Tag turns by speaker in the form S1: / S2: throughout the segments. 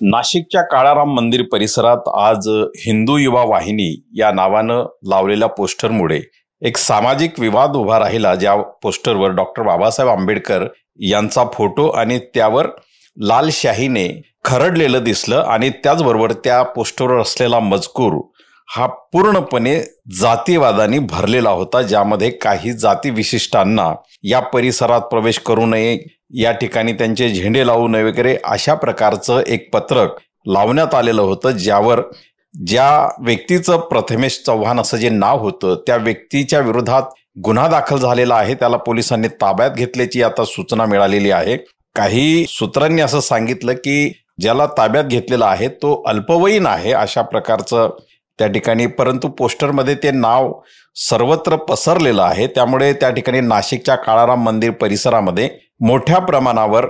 S1: नाशिकच्या काळाराम मंदिर परिसरात आज हिंदू युवा वाहिनी या नावानं लावलेल्या पोस्टरमुळे एक सामाजिक विवाद उभा राहिला, ज्या पोस्टरवर डॉक्टर बाबासाहेब आंबेडकर यांचा फोटो आणि त्यावर लाल शाहीने खरडलेलं दिसलं आणि त्याचबरोबर त्या पोस्टरवर असलेला मजकूर हा पूर्णपणे जातीवादाने भरलेला होता, ज्यामध्ये काही जाती विशिष्टांना या परिसरात प्रवेश करू नये, या ठिकाणी त्यांचे झेंडे लावू नये वगैरे अशा प्रकारचं एक पत्रक लावण्यात आलेलं होतं, ज्यावर ज्या व्यक्तीचं प्रथमेश चव्हाण असं जे नाव होतं त्या व्यक्तीच्या विरोधात गुन्हा दाखल झालेला आहे. त्याला पोलिसांनी ताब्यात घेतल्याची आता सूचना मिळालेली आहे. काही सूत्रांनी असं सांगितलं की ज्याला ताब्यात घेतलेला आहे तो अल्पवयीन आहे अशा प्रकारचं त्या ठिकाणी, परंतु पोस्टरमध्ये ते नाव सर्वत्र पसरलेलं आहे. त्यामुळे त्या ठिकाणी नाशिकच्या काळाराम मंदिर परिसरामध्ये मोठ्या प्रमाणावर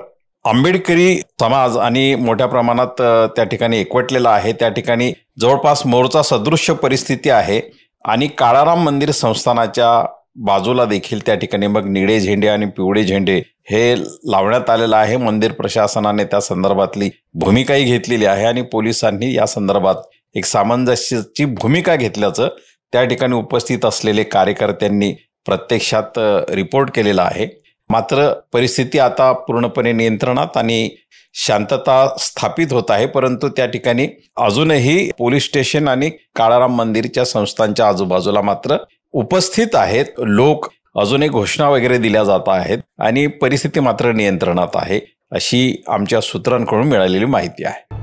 S1: आंबेडकरी समाज आणि मोठ्या प्रमाणात त्या ठिकाणी एकवटलेला आहे. त्या ठिकाणी जवळपास मोर्चा सदृश्य परिस्थिती आहे आणि काळाराम मंदिर संस्थानाच्या बाजूला देखील त्या ठिकाणी मग निळे झेंडे आणि पिवळे झेंडे हे लावण्यात आलेलं आहे. मंदिर प्रशासनाने त्या संदर्भातली भूमिकाही घेतलेली आहे आणि पोलिसांनी या संदर्भात एक सामंजस्याची भूमिका घेतल्याचं त्या ठिकाणी उपस्थित असलेले कार्यकर्त्यांनी प्रत्यक्षात रिपोर्ट केलेला आहे. मात्र परिस्थिती आता पूर्णपणे नियंत्रणात आणि शांतता स्थापित होत आहे, परंतु त्या ठिकाणी अजूनही पोलीस स्टेशन आणि काळाराम मंदिरच्या संस्थांच्या आजूबाजूला मात्र उपस्थित आहेत लोक. अजूनही घोषणा वगैरे दिल्या जात आहेत आणि परिस्थिती मात्र नियंत्रणात आहे, अशी आमच्या सूत्रांकडून मिळालेली माहिती आहे.